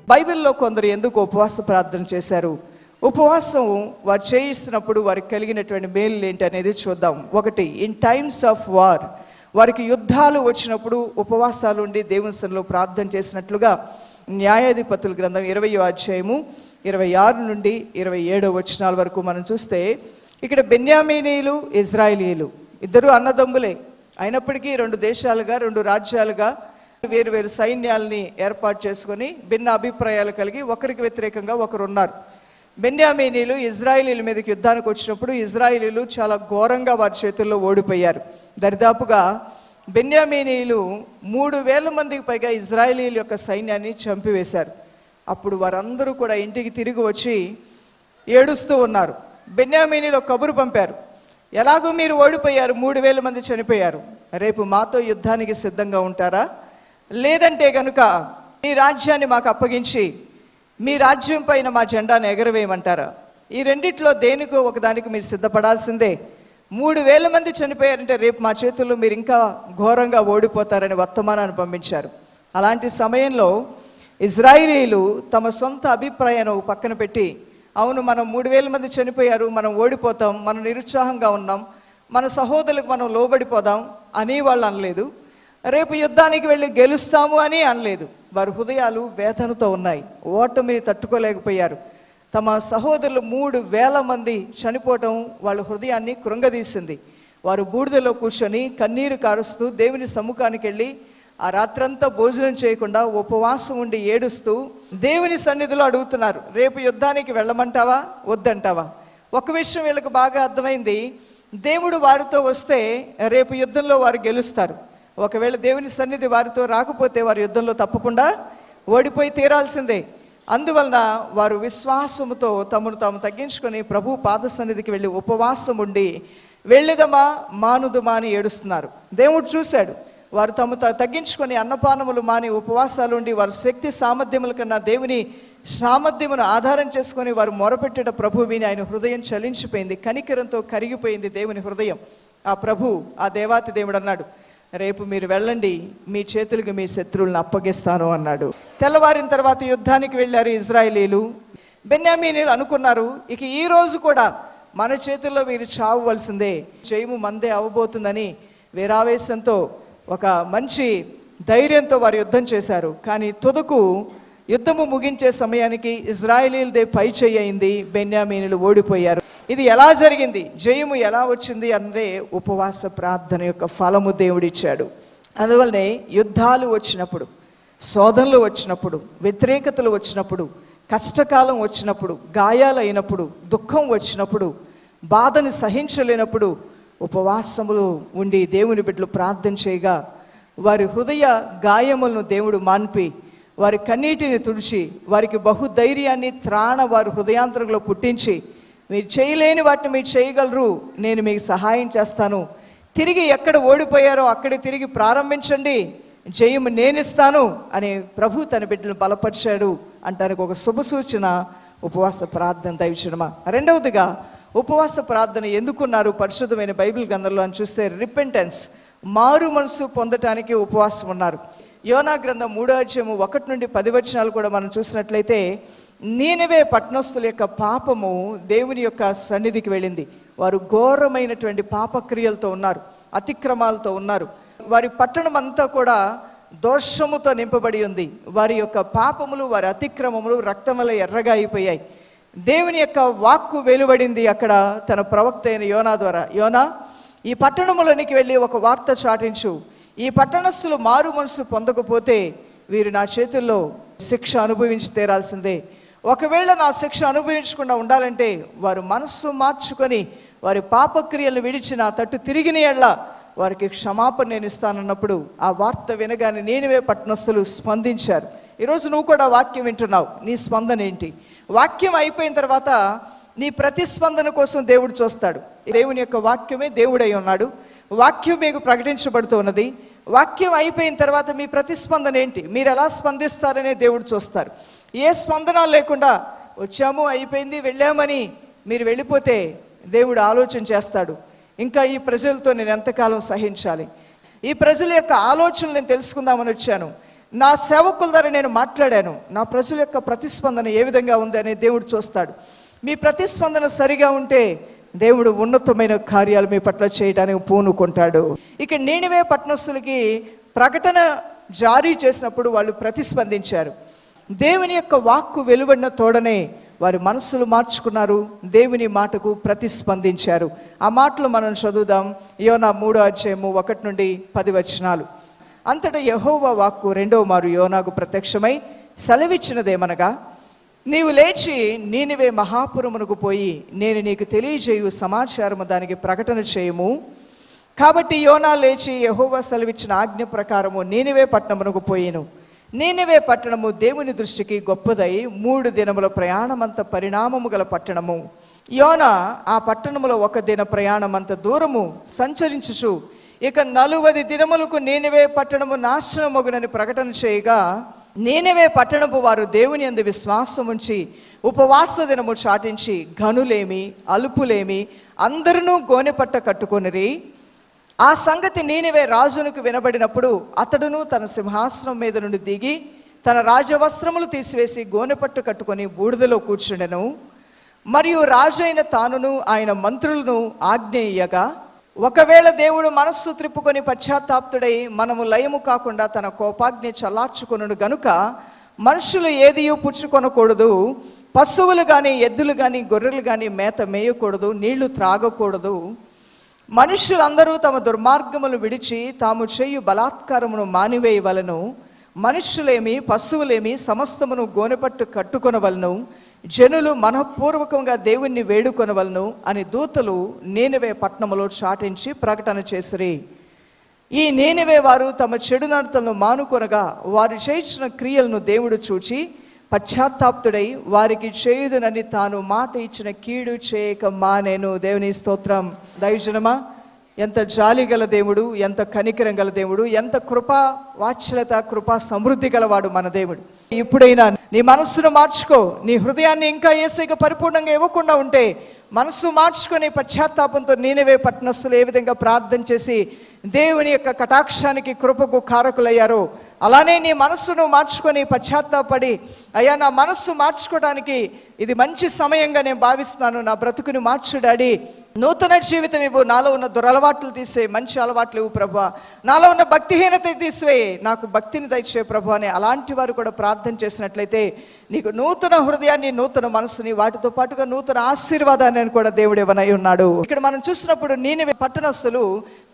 బైబిల్లో కొందరు ఎందుకు ఉపవాస ప్రార్థన చేశారు, ఉపవాసం వారు చేయిస్తున్నప్పుడు వారికి కలిగినటువంటి మేలు ఏంటి అనేది చూద్దాం. ఒకటి, ఇన్ టైమ్స్ ఆఫ్ వార్, వారికి యుద్ధాలు వచ్చినప్పుడు ఉపవాసాలు ఉండి దేవుని సన్నిధిలో ప్రార్థన చేసినట్లుగా న్యాయాధిపతుల గ్రంథం 20వ అధ్యాయము 26 నుండి 27 వచనాల వరకు మనం చూస్తే, ఇక్కడ బెన్యామీనీయులు ఇజ్రాయేలీయులు ఇద్దరు అన్నదమ్ములే అయినప్పటికీ 2 దేశాలుగా 2 రాజ్యాలుగా వేరు వేరు సైన్యాలని ఏర్పాటు చేసుకొని భిన్న అభిప్రాయాలు కలిగి ఒకరికి వ్యతిరేకంగా ఒకరు ఉన్నారు. బెన్యామీనీయులు ఇజ్రాయేలీల మీదకి యుద్ధానికి వచ్చినప్పుడు ఇజ్రాయేలీలు చాలా ఘోరంగా వారి చేతుల్లో ఓడిపోయారు. దరిదాపుగా బెన్యామీనీయులు 3000 మందికి పైగా ఇజ్రాయేలీల యొక్క సైన్యాన్ని చంపివేశారు. అప్పుడు వారందరూ కూడా ఇంటికి తిరిగి వచ్చి ఏడుస్తూ ఉన్నారు. బెన్యామీనీయులు కబురు పంపారు, ఎలాగూ మీరు ఓడిపోయారు, 3000 మంది చనిపోయారు, రేపు మాతో యుద్ధానికి సిద్ధంగా ఉంటారా, లేదంటే కనుక మీ రాజ్యాన్ని మాకు అప్పగించి మీ రాజ్యం పైన మా జెండాను ఎగరవేయమంటారా? ఈ రెండిట్లో దేనికో ఒకదానికి మీరు సిద్ధపడాల్సిందే. 3000 మంది చనిపోయారంటే రేపు మా చేతుల్లో మీరు ఇంకా ఘోరంగా ఓడిపోతారని వర్తమానాన్ని పంపించారు. అలాంటి సమయంలో ఇజ్రాయేలీలు తమ సొంత అభిప్రాయాన్ని పక్కన పెట్టి, అవును మనం 3000 మంది చనిపోయారు, మనం ఓడిపోతాం, మనం నిరుత్సాహంగా ఉన్నాం, మన సహోదరులకు మనం లోబడిపోదాం అని వాళ్ళు అనలేదు. రేపు యుద్ధానికి వెళ్ళి గెలుస్తాము అని అనలేదు. వారి హృదయాలు వేదనతో ఉన్నాయి, ఓటమిని తట్టుకోలేకపోయారు. తమ సహోదరులు 3000 మంది చనిపోవటం వాళ్ళ హృదయాన్ని కృంగదీసింది. వారు బూడిదలో కూర్చొని కన్నీరు కారుస్తూ దేవుని సముఖానికి వెళ్ళి ఆ రాత్రంతా భోజనం చేయకుండా ఉపవాసం ఉండి ఏడుస్తూ దేవుని సన్నిధిలో అడుగుతున్నారు, రేపు యుద్ధానికి వెళ్ళమంటావా వద్దంటావా? ఒక విషయం వీళ్ళకి బాగా అర్థమైంది, దేవుడు వారితో వస్తే రేపు యుద్ధంలో వారు గెలుస్తారు. ఒకవేళ దేవుని సన్నిధి వారితో రాకపోతే వారు యుద్ధంలో తప్పకుండా ఓడిపోయి తీరాల్సిందే. అందువలన వారు విశ్వాసముతో తమను తాము తగ్గించుకొని ప్రభు పాద సన్నిధికి వెళ్ళి ఉపవాసం ఉండి వెళ్ళేదమా మానుదమా అని ఏడుస్తున్నారు. దేవుడు చూశాడు, వారు తమ తగ్గించుకొని అన్నపానములు మాని ఉపవాసాలు ఉండి వారి శక్తి సామర్థ్యముల కన్నా దేవుని సామర్థ్యమును ఆధారం చేసుకొని వారు మొరపెట్టిన ప్రభు విని ఆయన హృదయం చలించిపోయింది, కనికరంతో కరిగిపోయింది దేవుని హృదయం. ఆ ప్రభు, ఆ దేవాతి దేవుడు అన్నాడు, రేపు మీరు వెళ్ళండి, మీ చేతులకు మీ శత్రువులను అప్పగిస్తాను అన్నాడు. తెల్లవారిన తర్వాత యుద్ధానికి వెళ్ళారు ఇజ్రాయేలీలు. బెన్యామీనీయులు అనుకున్నారు, ఇక ఈ రోజు కూడా మన చేతుల్లో వీరు చావవలసిందే, జయము మందే అవ్వబోతుందని వీరావేశంతో ఒక మంచి ధైర్యంతో వారు యుద్ధం చేశారు. కానీ తుదకు యుద్ధము ముగించే సమయానికి ఇజ్రాయేలీలదే పై చెయ్యి అయింది, బెన్యామీనీయులు ఓడిపోయారు. ఇది ఎలా జరిగింది, జయము ఎలా వచ్చింది అంటే ఉపవాస ప్రార్థన యొక్క ఫలము దేవుడిచ్చాడు. అందువల్లనే యుద్ధాలు వచ్చినప్పుడు, శోధనలు వచ్చినప్పుడు, వ్యతిరేకతలు వచ్చినప్పుడు, కష్టకాలం వచ్చినప్పుడు, గాయాలు అయినప్పుడు, దుఃఖం వచ్చినప్పుడు, బాధని సహించలేనప్పుడు ఉపవాసములు ఉండి దేవుని బిడ్డలు ప్రార్థన చేయగా వారి హృదయ గాయములను దేవుడు మాన్పి వారి కన్నీటిని తుడిచి వారికి బహుధైర్యాన్ని వారి హృదయాంతరంలో పుట్టించి, మీరు చేయలేని వాటిని మీరు చేయగలరు, నేను మీకు సహాయం చేస్తాను, తిరిగి ఎక్కడ ఓడిపోయారో అక్కడే తిరిగి ప్రారంభించండి, జయము నేనిస్తాను అని ప్రభు తన బిడ్డలను బలపరిచాడు అంటానికి ఒక శుభ సూచన ఉపవాస ప్రార్థన దైవజనమా. రెండవదిగా ఉపవాస ప్రార్థన ఎందుకున్నారు పరిశుద్ధమైన బైబిల్ గ్రంథంలో అని చూస్తే, రిపెంటెన్స్, మారు మనసు పొందటానికి ఉపవాసం ఉన్నారు. యోనా గ్రంథం 3వ అధ్యాయము 1 నుండి 10 వచనాలు కూడా మనం చూసినట్లయితే, నీనెవే పట్టణస్థుల యొక్క పాపము దేవుని యొక్క సన్నిధికి వెళ్ళింది. వారు ఘోరమైనటువంటి పాపక్రియలతో ఉన్నారు, అతిక్రమాలతో ఉన్నారు. వారి పట్టణం అంతా కూడా దోషముతో నింపబడి ఉంది. వారి యొక్క పాపములు, వారి అతిక్రమములు రక్తం వల్ల ఎర్రగా అయిపోయాయి. దేవుని యొక్క వాక్కు వెలువడింది అక్కడ తన ప్రవక్త అయిన యోనా ద్వారా, యోనా ఈ పట్టణములోనికి వెళ్ళి ఒక వార్త చాటించు, ఈ పట్టణస్థులు మారు మనసు పొందకపోతే వీరు నా చేతుల్లో శిక్ష అనుభవించి తీరాల్సిందే. ఒకవేళ నా శిక్ష అనుభవించకుండా ఉండాలంటే వారు మనస్సు మార్చుకొని వారి పాపక్రియలను విడిచి నా తట్టు తిరిగిన యెడల వారికి క్షమాపణ నేను ఇస్తానన్నప్పుడు ఆ వార్త వినగానే నీనెవే పట్టణస్థులు స్పందించారు. ఈరోజు నువ్వు కూడా వాక్యం వింటున్నావు, నీ స్పందన ఏంటి? వాక్యం అయిపోయిన తర్వాత నీ ప్రతిస్పందన కోసం దేవుడు చూస్తాడు. దేవుని యొక్క వాక్యమే దేవుడై ఉన్నాడు, వాక్యం మీకు ప్రకటించబడుతూ ఉన్నది. వాక్యం అయిపోయిన తర్వాత మీ ప్రతిస్పందన ఏంటి, మీరు ఎలా స్పందిస్తారనే దేవుడు చూస్తారు. ఏ స్పందన లేకుండా వచ్చాము అయిపోయింది వెళ్ళామని మీరు వెళ్ళిపోతే దేవుడు ఆలోచన చేస్తాడు, ఇంకా ఈ ప్రజలతో నేను ఎంతకాలం సహించాలి, ఈ ప్రజల యొక్క ఆలోచనలు నేను తెలుసుకుందామని వచ్చాను, నా సేవకుల ద్వారా నేను మాట్లాడాను, నా ప్రజల యొక్క ప్రతిస్పందన ఏ విధంగా ఉంది అని దేవుడు చూస్తాడు. మీ ప్రతిస్పందన సరిగా ఉంటే దేవుడు ఉన్నతమైన కార్యాలు మీ పట్ల చేయడానికి పూనుకుంటాడు. ఇక నీనివే పట్టణస్థులకి ప్రకటన జారీ చేసినప్పుడు వాళ్ళు ప్రతిస్పందించారు. దేవుని యొక్క వాక్కు వెలువడిన తోడనే వారి మనస్సులు మార్చుకున్నారు, దేవుని మాటకు ప్రతిస్పందించారు. ఆ మాటలు మనం చదువుదాం. యోనా 3:1-10 అంతటా యెహోవా వాక్కు రెండవ మారు యోనాకు ప్రత్యక్షమై సెలవిచ్చినదేమనగా, నీవు లేచి నీనివే మహాపురమునకు పోయి నేను నీకు తెలియజేయు సమాచారము దానికి ప్రకటన చేయము. కాబట్టి యోనా లేచి యెహోవా సెలవిచ్చిన ఆజ్ఞ ప్రకారము నీనివే పట్టణమునకు పోయిను. నీనివే పట్టణము దేవుని దృష్టికి గొప్పదై 3 దినముల ప్రయాణమంత పరిణామము గల పట్టణము. యోనా ఆ పట్టణములో 1 దిన ప్రయాణమంత దూరము సంచరించుచు ఇక 40 దినములకు నీనివే పట్టణము నాశనమగునని ప్రకటన చేయగా, నీనివే పట్టణపు వారు దేవుని యందు విశ్వాసం ఉంచి ఉపవాస దినము చాటించి ఘనులేమి అలుపులేమి అందరూ గోనెపట్ట కట్టుకొనిరి. ఆ సంగతి నీనివే రాజునకు వినబడినప్పుడు అతడును తన సింహాసనం మీద నుండి దిగి తన రాజవస్త్రములు తీసివేసి గోనెపట్టు కట్టుకొని బూడిదలో కూర్చుండెను. మరియు రాజైన తానును ఆయన మంత్రులను ఆజ్ఞ ఇయ్యగా, ఒకవేళ దేవుడు మనస్సు త్రిప్పుకొని పశ్చాత్తాప్తుడై మనము లయము కాకుండా తన కోపాగ్ని చల్లార్చుకొనును గనుక మనుషులు ఏదియూ పుచ్చుకొనకూడదు, పశువులు కానీ ఎద్దులు కానీ గొర్రెలు కానీ మేత మేయకూడదు, నీళ్లు త్రాగకూడదు. మనుషులందరూ తమ దుర్మార్గములు విడిచి తాము చేయు బలాత్కారమును మానివేయవలను. మనుషులేమి పశువులేమి సమస్తమును గోనెపట్టు కట్టుకొనవలను. జనులు మనఃపూర్వకంగా దేవుణ్ణి వేడుకొనవలను అని దూతలు నీనివే పట్టణములో చాటించి ప్రకటన చేసిరి. ఈ నీనివే వారు తమ చెడు నడతలను మానుకొనగా వారు చేయించిన క్రియలను దేవుడు చూచి పశ్చాత్తాప్తుడై వారికి చేయుదునని తాను మాట ఇచ్చిన కీడు చేయక మానేను. దేవుని స్తోత్రం. దైవజనమా, ఎంత జాలి గల దేవుడు, ఎంత కనికరం గల దేవుడు, ఎంత కృపా వాత్సల్యత కృపా సమృద్ధి గలవాడు మన దేవుడు. ఇప్పుడైనా నీ మనస్సును మార్చుకో. నీ హృదయాన్ని ఇంకా యేసుకి పరిపూర్ణంగా ఇవ్వకుండా ఉంటే మనస్సు మార్చుకొని పశ్చాత్తాపంతో నీనివే పట్టణస్థులు ఏ విధంగా ప్రార్థన చేసి దేవుని యొక్క కటాక్షానికి కృపకు కారకులయ్యారో అలానే నీ మనస్సును మార్చుకొని పశ్చాత్తాపడి, అయ్యా నా మనస్సు మార్చుకోవడానికి ఇది మంచి సమయంగా నేను భావిస్తున్నాను, నా బ్రతుకుని మార్చు డాడీ, నూతన జీవితం ఇవ్వు, నాలో ఉన్న దురలవాట్లు తీసేయి, మంచి అలవాట్లు ఇవ్వు ప్రభువా, నాలో ఉన్న భక్తిహీనత తీసివేయి, నాకు భక్తిని దయచే ప్రభు అని అలాంటి వారు కూడా ప్రార్థన చేసినట్లయితే నీకు నూతన హృదయాన్ని, నూతన మనస్సుని, వాటితో పాటుగా నూతన ఆశీర్వాదాన్ని కూడా దేవుడు ఇవ్వనై ఉన్నాడు. ఇక్కడ మనం చూసినప్పుడు నీనివే పట్టణస్థులు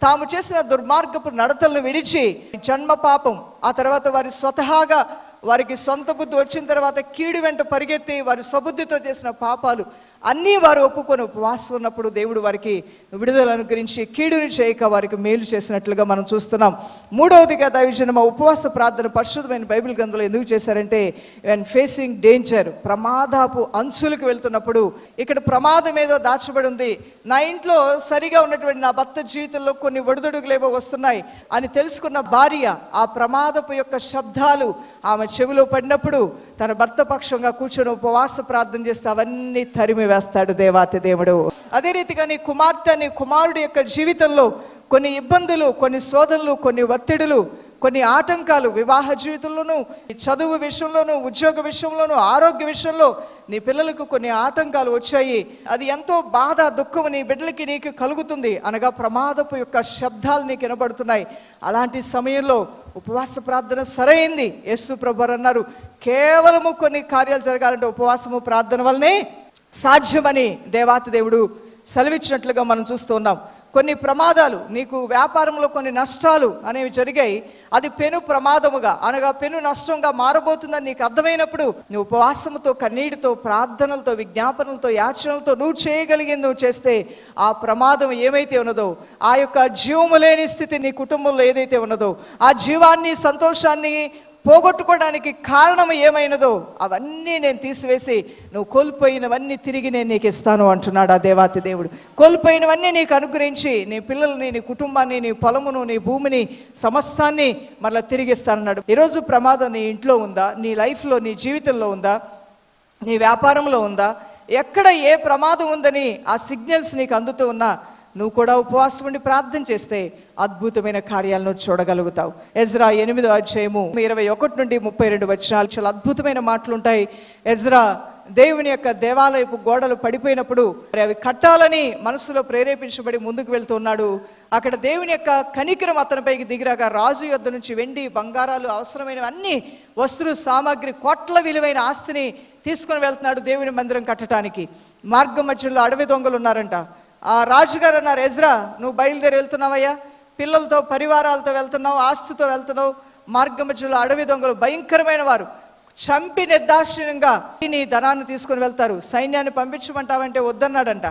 తాము చేసిన దుర్మార్గపు నడతలను విడిచి జన్మ పాపం, ఆ తర్వాత వారి స్వతహాగా వారికి సొంత బుద్ధి వచ్చిన తర్వాత కీడు వెంట పరిగెత్తి వారి స్వబుద్ధితో చేసిన పాపాలు అన్నీ వారు ఒప్పుకొని ఉపవాసం ఉన్నప్పుడు దేవుడు వారికి విడుదల అనుగ్రహించి కీడుని చేయక వారికి మేలు చేసినట్లుగా మనం చూస్తున్నాం. మూడవదిగా దైవజనమ ఉపవాస ప్రార్థన పరిశుద్ధమైన బైబిల్ గ్రంథంలో ఎందుకు చేశారంటే, వెన్ ఫేసింగ్ డేంజర్, ప్రమాదపు అంచులకు వెళ్తున్నప్పుడు, ఇక్కడ ప్రమాదం ఏదో దాచబడి ఉంది, నా ఇంట్లో సరిగా ఉన్నటువంటి నా భర్త జీవితంలో కొన్ని ఒడిదుడుగులేవో వస్తున్నాయి అని తెలుసుకున్న భార్య ఆ ప్రమాదపు యొక్క శబ్దాలు ఆమె చెవిలో పడినప్పుడు తన భర్త పక్షంగా కూర్చొని ఉపవాస ప్రార్థన చేస్తే అవన్నీ తరిమి వేస్తాడు దేవాతి దేవుడు. అదే రీతిగా నీ కుమార్తె, నీ కుమారుడి యొక్క జీవితంలో కొన్ని ఇబ్బందులు, కొన్ని శోధనలు, కొన్ని ఒత్తిడులు, కొన్ని ఆటంకాలు, వివాహ జీవితంలోనూ, చదువు విషయంలోనూ, ఉద్యోగ విషయంలోనూ, ఆరోగ్య విషయంలో నీ పిల్లలకు కొన్ని ఆటంకాలు వచ్చాయి, అది ఎంతో బాధ దుఃఖం నీ బిడ్డలకి నీకు కలుగుతుంది అనగా ప్రమాదపు యొక్క శబ్దాలు నీకు వినబడుతున్నాయి. అలాంటి సమయంలో ఉపవాస ప్రార్థన సరైంది. యేసు ప్రభువారు అన్నారు, కేవలము కొన్ని కార్యాలు జరగాలంటే ఉపవాసము ప్రార్థన వల్లనే సాధ్యమని దేవాతి దేవుడు సెలవిచ్చినట్లుగా మనం చూస్తూ ఉన్నాం. కొన్ని ప్రమాదాలు, నీకు వ్యాపారంలో కొన్ని నష్టాలు అనేవి జరిగాయి, అది పెను ప్రమాదముగా అనగా పెను నష్టంగా మారబోతుందని నీకు అర్థమైనప్పుడు నువ్వు ఉపవాసముతో, కన్నీటితో, ప్రార్థనలతో, విజ్ఞాపనలతో, యాచనలతో నువ్వు చేయగలిగింది నువ్వు చేస్తే ఆ ప్రమాదం ఏమైతే ఉన్నదో, ఆ యొక్క జీవము లేని స్థితి నీ కుటుంబంలో ఏదైతే ఉన్నదో, ఆ జీవాన్ని, సంతోషాన్ని పోగొట్టుకోవడానికి కారణం ఏమైనదో అవన్నీ నేను తీసివేసి నువ్వు కోల్పోయినవన్నీ తిరిగి నేను నీకు ఇస్తాను అంటున్నాడు ఆ దేవాతి దేవుడు. కోల్పోయినవన్నీ నీకు అనుగ్రహించి నీ పిల్లల్ని, నీ కుటుంబాన్ని, నీ పొలమును, నీ భూమిని, సమస్తాన్ని మళ్ళీ తిరిగి ఇస్తానన్నాడు. ఈరోజు ప్రమాదం నీ ఇంట్లో ఉందా, నీ లైఫ్లో, నీ జీవితంలో ఉందా, నీ వ్యాపారంలో ఉందా, ఎక్కడ ఏ ప్రమాదం ఉందని ఆ సిగ్నల్స్ నీకు అందుతూ ఉన్నా నువ్వు కూడా ఉపవాసం ఉండి ప్రార్థన చేస్తే అద్భుతమైన కార్యాలను చూడగలుగుతావు. ఎజ్రా 8వ అధ్యాయము 21 నుండి 32 వచనాలు చాలా అద్భుతమైన మాటలు ఉంటాయి. ఎజ్రా దేవుని యొక్క దేవాలయపు గోడలు పడిపోయినప్పుడు అవి కట్టాలని మనసులో ప్రేరేపించబడి ముందుకు వెళ్తున్నాడు. అక్కడ దేవుని యొక్క కనికరం అతనిపైకి దిగిరాగా రాజు యొద్ద నుంచి వెండి బంగారాలు అవసరమైన అన్ని వస్తువులు సామాగ్రి కోట్ల విలువైన ఆస్తిని తీసుకుని వెళ్తున్నాడు దేవుని మందిరం కట్టడానికి. మార్గం మధ్యలో అడవి దొంగలు ఉన్నారంట. ఆ రాజుగారు అన్నారు, ఎజ్రా నువ్వు బయలుదేరి వెళ్తున్నావయ్యా, పిల్లలతో పరివారాలతో వెళ్తున్నావు, ఆస్తితో వెళ్తున్నావు. మార్గం మధ్యలో అడవి దొంగలు భయంకరమైన వారు చంపి నిర్దాక్షిణ్యంగా నీ ధనాన్ని తీసుకుని వెళ్తారు. సైన్యాన్ని పంపించమంటావంటే వద్దన్నాడంట.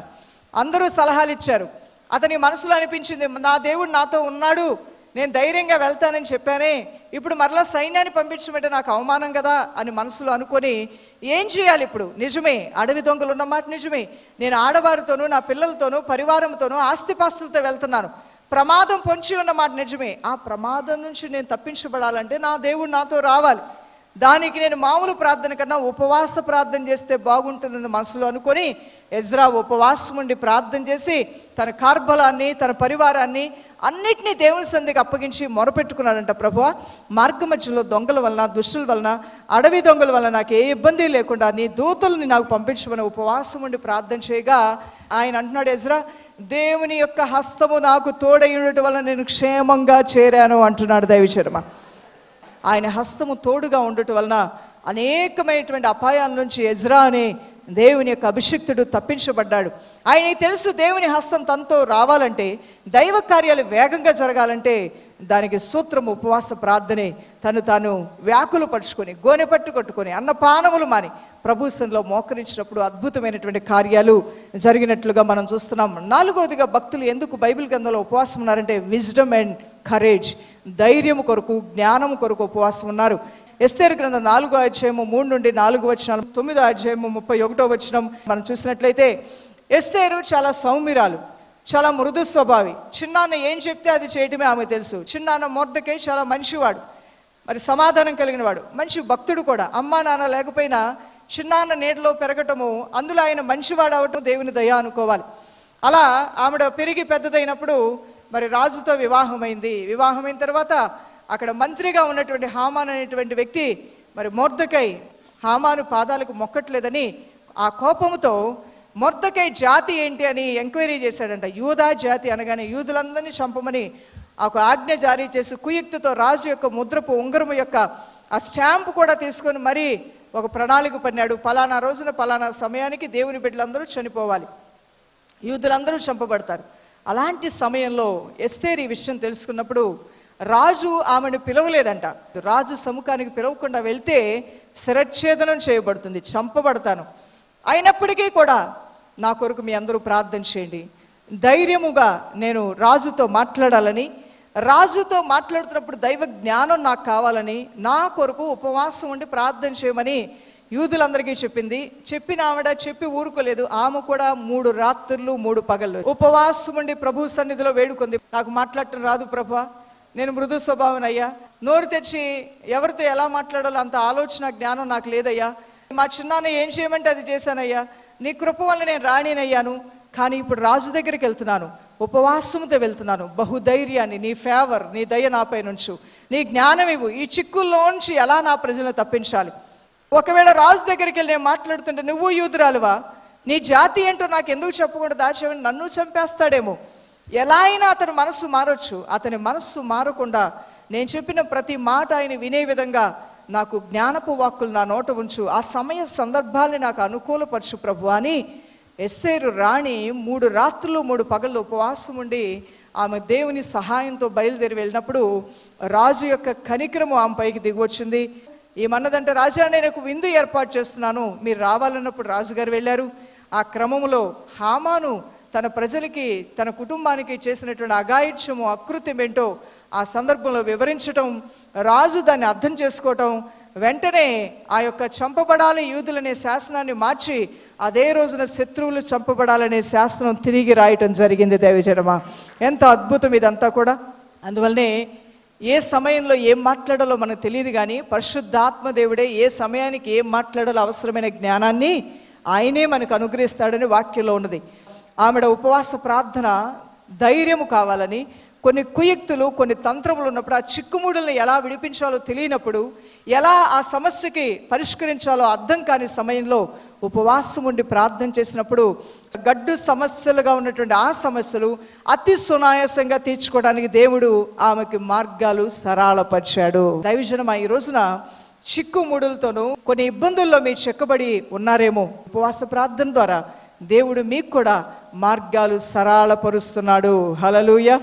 అందరూ సలహాలు ఇచ్చారు. అతని మనసులో అనిపించింది, నా దేవుడు నాతో ఉన్నాడు, నేను ధైర్యంగా వెళ్తానని చెప్పానే, ఇప్పుడు మరలా సైన్యాన్ని పంపించమంటే నాకు అవమానం కదా అని మనసులో అనుకొని ఏం చేయాలి ఇప్పుడు? నిజమే, అడవి దొంగలు ఉన్నమాట నిజమే. నేను ఆడవారితోనూ నా పిల్లలతోనూ పరివారంతోనూ ఆస్తిపాస్తులతో వెళ్తున్నాను. ప్రమాదం పొంచి ఉన్నమాట నిజమే. ఆ ప్రమాదం నుంచి నేను తప్పించబడాలంటే నా దేవుడు నాతో రావాలి. దానికి నేను మామూలు ప్రార్థన కన్నా ఉపవాస ప్రార్థన చేస్తే బాగుంటుందని మనసులో అనుకొని ఎజ్రా ఉపవాసం ఉండి ప్రార్థన చేసి తన కార్బలాన్ని తన పరివారాన్ని అన్నిటినీ దేవుని సంధికి అప్పగించి మొరపెట్టుకున్నాడంట. ప్రభువా, మార్గ మధ్యలో దొంగల వలన దుష్టుల వలన అడవి దొంగల వలన నాకు ఏ ఇబ్బంది లేకుండా నీ దూతల్ని నాకు పంపించమని ఉపవాసం ఉండి ప్రార్థన చేయగా ఆయన అంటున్నాడు, ఎజ్రా దేవుని యొక్క హస్తము నాకు తోడై ఉండటం వలన నేను క్షేమంగా చేరాను అంటున్నాడు దైవజనమ. ఆయన హస్తము తోడుగా ఉండటం వలన అనేకమైనటువంటి అపాయాల నుంచి ఎజ్రా అనే దేవుని యొక్క అభిషిక్తుడు తప్పించబడ్డాడు. ఆయనకి తెలుసు దేవుని హస్తం తనతో రావాలంటే, దైవ కార్యాలు వేగంగా జరగాలంటే దానికి సూత్రం ఉపవాస ప్రార్థనే. తను తాను వ్యాకులు పరుచుకొని గోనె పట్టు కొట్టుకొని అన్నపానములు మాని ప్రభు సన్నిధిలో మోకరించినప్పుడు అద్భుతమైనటువంటి కార్యాలు జరిగినట్లుగా మనం చూస్తున్నాం. 4వదిగా భక్తులు ఎందుకు బైబిల్ గ్రంథంలో ఉపవాసం ఉన్నారంటే విజ్డమ్ అండ్ కరేజ్, ధైర్యం కొరకు జ్ఞానం కొరకు ఉపవాసం ఉన్నారు. ఎస్తేరు గ్రంథం 4వ అధ్యాయము 3 నుండి 4 వచనాలు, 9వ అధ్యాయము 31వ వచనం మనం చూసినట్లయితే ఎస్తేరు చాలా సౌమ్యురాలు, చాలా మృదు స్వభావి. చిన్నాన్న ఏం చెప్తే అది చేయటమే ఆమె తెలుసు. చిన్నాన్న మొర్దెకై చాలా మంచివాడు, మరి సమాధానం కలిగిన వాడు, మంచి భక్తుడు కూడా. అమ్మా నాన్న లేకపోయినా చిన్నాన్న నీడలో పెరగటము, అందులో ఆయన మంచివాడు అవటం దేవుని దయ అనుకోవాలి. అలా ఆవిడ పెరిగి పెద్దదైనప్పుడు మరి రాజుతో వివాహమైంది. వివాహమైన తర్వాత అక్కడ మంత్రిగా ఉన్నటువంటి హామాన్ అనేటువంటి వ్యక్తి మరి మొర్దెకై హామాను పాదాలకు మొక్కట్లేదని ఆ కోపంతో మొర్దెకై జాతి ఏంటి అని ఎంక్వైరీ చేశాడంట. యూదా జాతి అనగానే యూదులందరినీ చంపమని ఒక ఆజ్ఞ జారీ చేసి కుయుక్తితో రాజు యొక్క ముద్రపు ఉంగరము యొక్క ఆ స్టాంపు కూడా తీసుకొని మరీ ఒక ప్రణాళిక పన్నాడు. పలానా రోజున పలానా సమయానికి దేవుని బిడ్డలందరూ చనిపోవాలి, యూదులందరూ చంపబడతారు. అలాంటి సమయంలో ఎస్తేరు ఈ విషయం తెలుసుకున్నప్పుడు రాజు ఆమెను పిలవలేదంట. రాజు సముఖానికి పిలవకుండా వెళ్తే శిరచ్ఛేదనం చేయబడుతుంది, చంపబడతాను. అయినప్పటికీ కూడా నా కొరకు మీ అందరూ ప్రార్థన చేయండి, ధైర్యముగా నేను రాజుతో మాట్లాడాలని, రాజుతో మాట్లాడుతున్నప్పుడు దైవ జ్ఞానం నాకు కావాలని నా కొరకు ఉపవాసం ఉండి ప్రార్థన చేయమని యూదులందరికీ చెప్పింది. చెప్పిన ఆవిడ చెప్పి ఊరుకోలేదు. ఆమె కూడా 3 రాత్రులు 3 పగళ్ళు ఉపవాసం ఉండి ప్రభు సన్నిధిలో వేడుకుంది. నాకు మాట్లాడటం రాదు ప్రభువా, నేను మృదు స్వభావం అయ్యా, నోరు తెచ్చి ఎవరితో ఎలా మాట్లాడాలో అంత ఆలోచన జ్ఞానం నాకు లేదయ్యా, మా చిన్నాన్న ఏం చేయమంటే అది చేశానయ్యా, నీ కృప వల్ల నేను రాణినయ్యాను, కానీ ఇప్పుడు రాజు దగ్గరికి వెళ్తున్నాను, ఉపవాసంతో వెళ్తున్నాను, బహుధైర్యాన్ని నీ ఫేవర్ నీ దయ నాపై నుంచు, నీ జ్ఞానం ఇవ్వు, ఈ చిక్కుల్లోంచి ఎలా నా ప్రజలను తప్పించాలి. ఒకవేళ రాజు దగ్గరికి వెళ్ళి నేను మాట్లాడుతుంటే నువ్వు యూదురాలువా, నీ జాతి ఏంటో నాకు ఎందుకు చెప్పకుండా దాచేవని నన్ను చంపేస్తాడేమో. ఎలా అయినా అతని మనస్సు మారొచ్చు. అతని మనస్సు మారకుండా నేను చెప్పిన ప్రతి మాట ఆయన వినే విధంగా నాకు జ్ఞానపు వాక్కులు నా నోట ఉంచు, ఆ సమయ సందర్భాల్ని నాకు అనుకూలపరచు ప్రభు అని ఎస్తేరు రాణి 3 రాత్రులు 3 పగళ్ళు ఉపవాసం ఉండి ఆమె దేవుని సహాయంతో బయలుదేరి వెళ్ళినప్పుడు రాజు యొక్క కనికరము ఆమె పైకి దిగివచ్చింది. ఏమన్నదంటే, రాజా నేను ఒక విందు ఏర్పాటు చేస్తున్నాను, మీరు రావాలన్నప్పుడు రాజుగారు వెళ్ళారు. ఆ క్రమంలో హామాను తన ప్రజలకి తన కుటుంబానికి చేసినటువంటి అఘాయిత్యము అకృత్యం ఏంటో ఆ సందర్భంలో వివరించటం, రాజు దాన్ని అర్థం చేసుకోవటం, వెంటనే ఆ యొక్క చంపబడాలి యూదులనే శాసనాన్ని మార్చి అదే రోజున శత్రువులు చంపబడాలనే శాసనం తిరిగి రాయటం జరిగింది. దైవజనమా, ఎంత అద్భుతం ఇదంతా కూడా. అందువల్లనే ఏ సమయంలో ఏం మాట్లాడాలో మనకు తెలియదు, కానీ పరిశుద్ధాత్మ దేవుడే ఏ సమయానికి ఏం మాట్లాడాలో అవసరమైన జ్ఞానాన్ని ఆయనే మనకు అనుగ్రహిస్తాడని వాక్యంలో ఉన్నది. ఆమెడ ఉపవాస ప్రార్థన ధైర్యము కావాలని, కొన్ని కుయుక్తులు, కొన్ని తంత్రములు ఉన్నప్పుడు ఆ చిక్కుముడుల్ని ఎలా విడిపించాలో తెలియనప్పుడు, ఎలా ఆ సమస్యకి పరిష్కరించాలో అర్థం కాని సమయంలో ఉపవాసం ఉండి ప్రార్థన చేసినప్పుడు గడ్డు సమస్యలుగా ఉన్నటువంటి ఆ సమస్యలు అతి సునాయాసంగా తీర్చుకోవడానికి దేవుడు ఆమెకి మార్గాలు సరళపరిచాడు. దైవజనమా, ఈ రోజున చిక్కుముడులతోనూ కొన్ని ఇబ్బందుల్లో మీరు చెక్కబడి ఉన్నారేమో. ఉపవాస ప్రార్థన ద్వారా దేవుడు మీకు కూడా మార్గాలు సరళపరుస్తున్నాడు. హల్లెలూయా.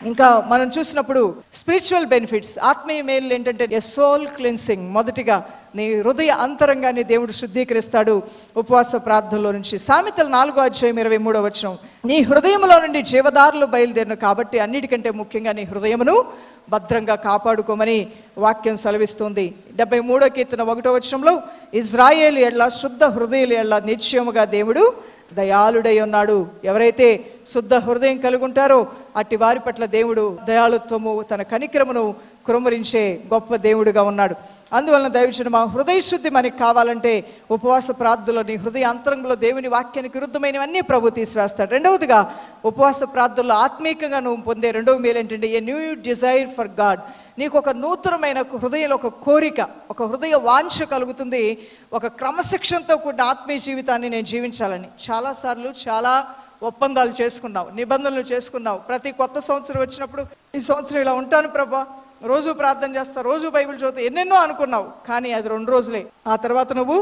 ఇంకా మనం చూసినప్పుడు స్పిరిచువల్ బెనిఫిట్స్, ఆత్మీయ మేలు ఏంటంటే ఎ సోల్ క్లెన్సింగ్. మొదటిగా నీ హృదయ అంతరంగాన్ని దేవుడు శుద్ధీకరిస్తాడు ఉపవాస ప్రార్థనలో నుంచి. సామెతలు 4:23 నీ హృదయంలో నుండి జీవదారులు బయలుదేరిన కాబట్టి అన్నిటికంటే ముఖ్యంగా నీ హృదయమును భద్రంగా కాపాడుకోమని వాక్యం సెలవిస్తుంది. 73వ కీర్తన 1వ ఇజ్రాయేలు ఎడ్ల శుద్ధ హృదయుల ఎడ్ల నిశ్చయముగా దేవుడు దయాళుడై ఉన్నాడు. ఎవరైతే శుద్ధ హృదయం కలిగి ఉంటారో అట్టి వారి పట్ల దేవుడు దయాళుత్వము, తన కనికరమును కుమ్మరించే గొప్ప దేవుడుగా ఉన్నాడు. అందువలన దైవజనమా, హృదయ శుద్ధి మనకి కావాలంటే ఉపవాస ప్రార్థనలో నీ హృదయ అంతరంగంలో దేవుని వాక్యానికి విరుద్ధమైనవన్నీ ప్రభు తీసివేస్తాడు. రెండవదిగా ఉపవాస ప్రార్థనలో ఆత్మీయంగా నువ్వు పొందే రెండవ మేలు ఏంటంటే a new desire for God. నీకు ఒక నూతనమైన హృదయంలో ఒక కోరిక, ఒక హృదయ వాంఛ కలుగుతుంది. ఒక క్రమశిక్షణతో కూడిన ఆత్మీయ జీవితాన్ని నేను జీవించాలని. చాలాసార్లు చాలా ఒప్పందాలు చేసుకున్నావు, నిబంధనలు చేసుకున్నావు. ప్రతి కొత్త సంవత్సరం వచ్చినప్పుడు ఈ సంవత్సరం ఇలా ఉంటాను ప్రభా, రోజు ప్రార్థన చేస్తా, రోజు బైబిల్ చదువుతా, ఎన్నెన్నో అనుకున్నావు. కానీ అది 2 రోజులే. ఆ తర్వాత నువ్వు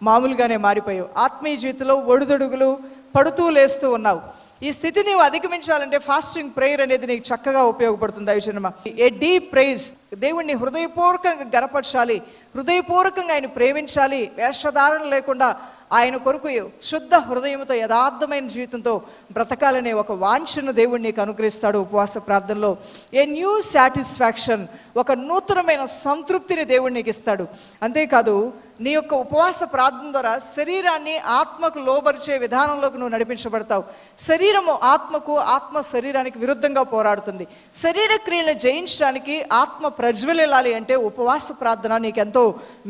మామూలుగానే మారిపోయావు. ఆత్మీయ జీవితంలో ఒడిదొడుగులు పడుతూ లేస్తూ ఉన్నావు. ఈ స్థితి నీవు అధిగమించాలంటే ఫాస్టింగ్ ప్రేయర్ అనేది నీకు చక్కగా ఉపయోగపడుతుంది. దైవజనమా, ఏ డీప్ ప్రైజ్, దేవుణ్ణి హృదయపూర్వకంగా గనపరచాలి, హృదయపూర్వకంగా ఆయన ప్రేమించాలి, వేషధారణ లేకుండా ఆయన కొరకు శుద్ధ హృదయంతో యథార్థమైన జీవితంతో బ్రతకాలనే ఒక వాంఛను దేవుడు నీకు అనుగ్రహిస్తాడు ఉపవాస ప్రార్థనలో. ఏ న్యూ సాటిస్ఫాక్షన్, ఒక నూతనమైన సంతృప్తిని దేవుడు నీకు ఇస్తాడు. అంతేకాదు, నీ యొక్క ఉపవాస ప్రార్థన ద్వారా శరీరాన్ని ఆత్మకు లోబరిచే విధానంలోకి నువ్వు నడిపించబడతావు. శరీరము ఆత్మకు, ఆత్మ శరీరానికి విరుద్ధంగా పోరాడుతుంది. శరీర క్రియలను జయించడానికి ఆత్మ ప్రజ్వలిల్లాలి అంటే ఉపవాస ప్రార్థన నీకెంతో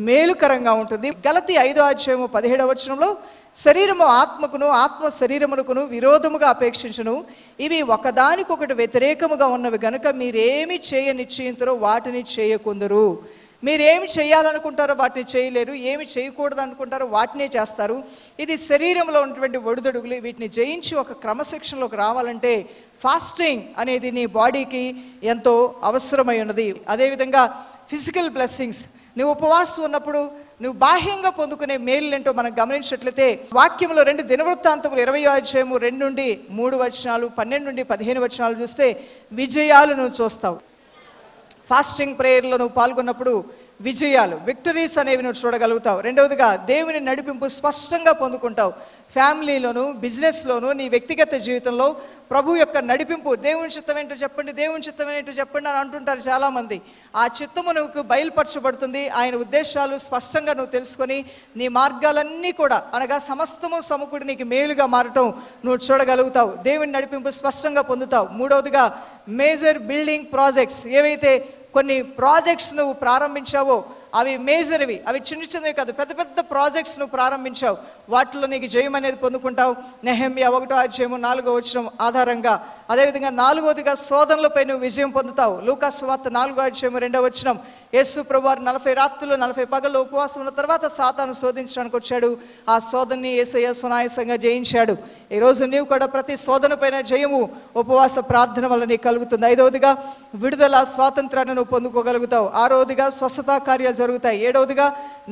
మేలుకరంగా ఉంటుంది. గలతీ 5:17 శరీరము ఆత్మకును, ఆత్మ శరీరమునకును విరోధముగా అపేక్షించును, ఇవి ఒకదానికొకటి వ్యతిరేకముగా ఉన్నవి గనుక మీరేమి చేయ నిశ్చయించరో వాటిని చేయకుందరు. మీరేమి చేయాలనుకుంటారో వాటిని చేయలేరు, ఏమి చేయకూడదు అనుకుంటారో వాటినే చేస్తారు. ఇది శరీరంలో ఉన్నటువంటి ఒడిదొడుగులు. వీటిని జయించి ఒక క్రమశిక్షణలోకి రావాలంటే ఫాస్టింగ్ అనేది నీ బాడీకి ఎంతో అవసరమై ఉన్నది. అదేవిధంగా ఫిజికల్ బ్లెస్సింగ్స్, నువ్వు ఉపవాసం ఉన్నప్పుడు నువ్వు బాహ్యంగా పొందుకునే మేలు ఏంటో మనం గమనించినట్లయితే వాక్యంలో 2 దినవృత్తాంతములు 20:2-3 12-15 చూస్తే విజయాలు నువ్వు చూస్తావు. ఫాస్టింగ్ ప్రేయర్లో నువ్వు పాల్గొన్నప్పుడు విజయాలు, విక్టరీస్ అనేవి నువ్వు చూడగలుగుతావు. రెండవదిగా దేవుని నడిపింపు స్పష్టంగా పొందుకుంటావు. ఫ్యామిలీలోను, బిజినెస్లోను, నీ వ్యక్తిగత జీవితంలో ప్రభు యొక్క నడిపింపు, దేవుని చిత్తం ఏంటో చెప్పండి, దేవుని చిత్తం ఏంటో చెప్పండి అని అంటుంటారు చాలామంది. ఆ చిత్తము నువ్వు బయలుపరచబడుతుంది. ఆయన ఉద్దేశాలు స్పష్టంగా నువ్వు తెలుసుకొని నీ మార్గాలన్నీ కూడా, అనగా సమస్తము సమకూడి నీకు మేలుగా మారటం నువ్వు చూడగలుగుతావు. దేవుని నడిపింపు స్పష్టంగా పొందుతావు. మూడవదిగా మేజర్ బిల్డింగ్ ప్రాజెక్ట్స్, ఏవైతే కొన్ని ప్రాజెక్ట్స్ నువ్వు ప్రారంభించావో అవి మేజర్వి, అవి చిన్న చిన్నవి కాదు, పెద్ద పెద్ద ప్రాజెక్ట్స్ నువ్వు ప్రారంభించావు. వాటిలో నీకు జయం అనేది పొందుకుంటావు. నెహెమ్యా 1:4 ఆధారంగా. అదేవిధంగా 4వదిగా శోధనలపై నువ్వు విజయం పొందుతావు. లూకా సువార్త 4:2 యేసు ప్రభువారు 40 రాత్రులు 40 పగళ్ళు ఉపవాసం ఉన్న తర్వాత సాతాను శోధించడానికి వచ్చాడు. ఆ శోధనని యేసయ్య సునాయాసంగా జయించాడు. ఈరోజు నీవు కూడా ప్రతి శోధన పైన జయము ఉపవాస ప్రార్థన వల్ల నీకు కలుగుతుంది. 5వదిగా విడుదల, స్వాతంత్రాన్ని నువ్వు పొందుకోగలుగుతావు. 6వదిగా స్వస్థత కార్యాలు జరుగుతాయి. 7వదిగా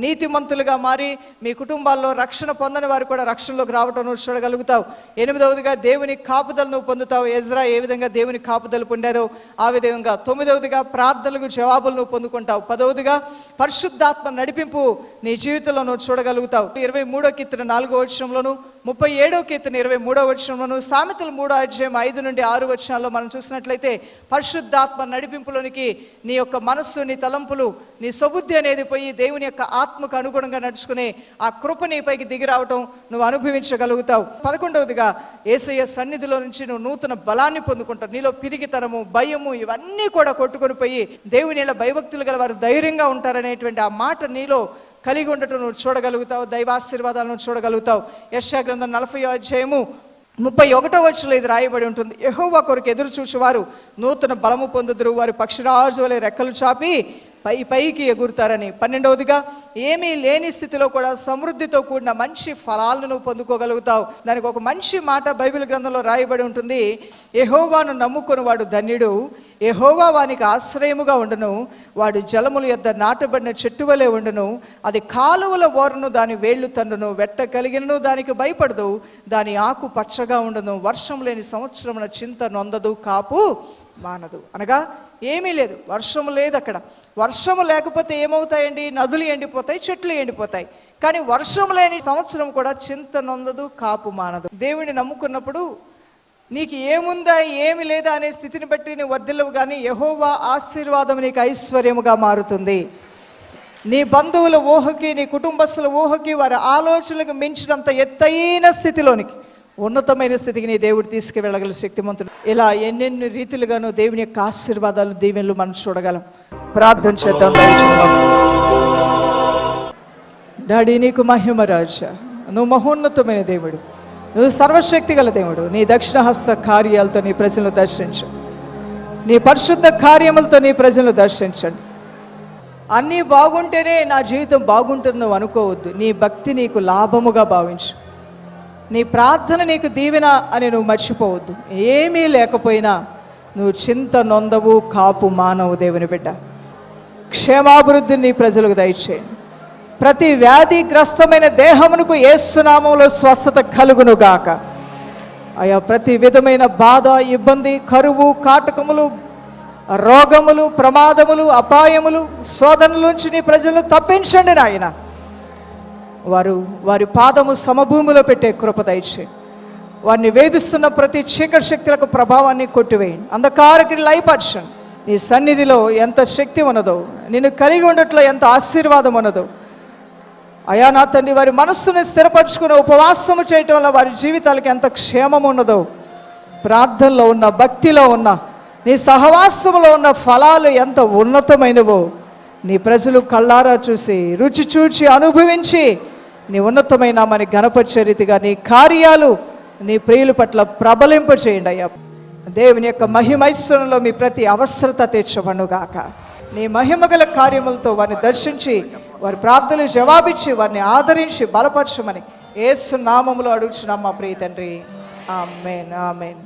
నీతిమంతులుగా మారి మీ కుటుంబాల్లో రక్షణ పొందని వారు కూడా రక్షణలోకి రావటం నువ్వు చూడగలుగుతావు. 8వదిగా దేవుని కాపుదలు నువ్వు పొందుతావు. ఎజ్రా ఏ విధంగా దేవుని కాపుదలు పొందారో ఆ విధంగా. 9వదిగా ప్రార్థనలకు జవాబులు నువ్వు పొందుకుంటావు. 10వదిగా పరిశుద్ధాత్మ నడిపింపు నీ జీవితంలో నువ్వు చూడగలుగుతావు. 23వ కీర్తన 4వ 37వ కీర్తన 23వ సామెతలు 3:5-6 మనం చూసినట్లయితే పరిశుద్ధాత్మ నడిపింపులోనికి నీ యొక్క మనస్సు, నీ తలంపులు, నీ సబుద్ధి అనేది పోయి దేవుని యొక్క ఆత్మకు అనుగుణంగా నడుచుకునే ఆ కృప నీపైకి దిగి రావటం నువ్వు అనుభవించగలుగుతావు. 11వదిగా యేసయ్య సన్నిధిలో నుంచి నువ్వు నూతన బలాన్ని పొందుకుంటావు. నీలో పిరిగితనము, భయము ఇవన్నీ కూడా కొట్టుకొని పోయి దేవుని భయభక్తులు గల వారు ధైర్యంగా ఉంటారనేటువంటి ఆ మాట నీలో కలిగి ఉండటం నువ్వు చూడగలుగుతావు. దైవాశీర్వాదాలను చూడగలుగుతావు. యెషయా గ్రంథం 40వ 31వ వచనంలో ఇది రాయబడి ఉంటుంది. యెహోవా కొరకు ఎదురు చూసేవారు నూతన బలము పొందుదురు, వారి పక్షిరాజు వలె రెక్కలు చాపి పైకి ఎగురుతారని. 12వదిగా ఏమీ లేని స్థితిలో కూడా సమృద్ధితో కూడిన మంచి ఫలాలను నువ్వు పొందుకోగలుగుతావు. దానికి ఒక మంచి మాట బైబిల్ గ్రంథంలో రాయబడి ఉంటుంది. యెహోవాను నమ్ముకుని వాడు ధన్యుడు, యెహోవా వానికి ఆశ్రయముగా ఉండును, వాడు జలముల యొద్ద నాటబడిన చెట్టు వలె ఉండును, అది కాలువల ఓరను దాని వేళ్లు తన్నును, వెట్ట కలిగినను దానికి భయపడదు, దాని ఆకు పచ్చగా ఉండును, వర్షం లేని సంవత్సరమున చింత నొందదు, కాపు మానదు. అనగా ఏమీ లేదు, వర్షము లేదు. అక్కడ వర్షము లేకపోతే ఏమవుతాయండి? నదులు ఎండిపోతాయి, చెట్లు ఎండిపోతాయి. కానీ వర్షం లేని సంవత్సరం కూడా చింత నొందదు, కాపు మానదు. దేవుడిని నమ్ముకున్నప్పుడు నీకు ఏముందా ఏమి లేదా అనే స్థితిని బట్టి నువ్వు వర్ధిల్లవు, కానీ యెహోవా ఆశీర్వాదం నీకు ఐశ్వర్యముగా మారుతుంది. నీ బంధువుల ఊహకి, నీ కుటుంబస్తుల ఊహకి, వారి ఆలోచనలకు మించినంత ఎత్తైన స్థితిలోనికి, ఉన్నతమైన స్థితికి నీ దేవుడు తీసుకువెళ్ళగల శక్తిమంతుడు. ఇలా ఎన్నెన్ని రీతిలుగానో దేవుని యొక్క ఆశీర్వాదాలు, దీవెనలు మనం చూడగలం. ప్రార్థన చేద్దాం. డాడీ, నీకు మహిమ రాజా, నువ్వు మహోన్నతమైన దేవుడు, నువ్వు సర్వశక్తి గల దేవుడు. నీ దక్షిణహస్త కార్యాలతో నీ ప్రజలను దర్శించు, నీ పరిశుద్ధ కార్యములతో నీ ప్రజలను దర్శించండి. అన్నీ బాగుంటేనే నా జీవితం బాగుంటుందో అనుకోవద్దు. నీ భక్తి నీకు లాభముగా భావించు, నీ ప్రార్థన నీకు దీవెన అని నువ్వు మర్చిపోవద్దు. ఏమీ లేకపోయినా నువ్వు చింత నొందవు, కాపు మానవు. దేవుని బిడ్డ, క్షేమాభివృద్ధిని నీ ప్రజలకు దయచేయండి. ప్రతి వ్యాధిగ్రస్తమైన దేహమునకు యేసు నామములో స్వస్థత కలుగును గాక. అయా, ప్రతి విధమైన బాధ, ఇబ్బంది, కరువు, కాటకములు, రోగములు, ప్రమాదములు, అపాయములు, శోధనల నుంచి నీ ప్రజలను తప్పించండి నాయన. వారి పాదము సమభూమిలో పెట్టే కృప దయచేయండి. వారిని వేధిస్తున్న ప్రతి చీకటి శక్తులకు ప్రభావాన్ని కొట్టివేయండి. అంధకారకి లయపరచండి. నీ సన్నిధిలో ఎంత శక్తి ఉన్నదో, నిన్ను కలిగి ఉండట్లో ఎంత ఆశీర్వాదం ఉన్నదో అయా నా తండ్రి, వారి మనస్సును స్థిరపరచుకుని ఉపవాసము చేయటం వల్ల వారి జీవితాలకు ఎంత క్షేమం ఉన్నదో, ప్రార్థనలో ఉన్న, భక్తిలో ఉన్న, నీ సహవాసములో ఉన్న ఫలాలు ఎంత ఉన్నతమైనవో నీ ప్రజలు కళ్ళారా చూసి, రుచి చూచి, అనుభవించి నీ ఉన్నతమైన మన ఘనపరిచే రీతిగా నీ కార్యాలు నీ ప్రియుల పట్ల ప్రబలింప చేయండి అయ్యా. దేవుని యొక్క మహిమైశ్వరంలో మీ ప్రతి అవసరత తీర్చబడుగాక. నీ మహిమగల కార్యములతో వారిని దర్శించి, వారి ప్రార్థనలు జవాబిచ్చి, వారిని ఆదరించి బలపరచమని యేసు నామములో అడుగుచున్నాం మా ప్రియ తండ్రి. ఆమేన్, ఆమేన్.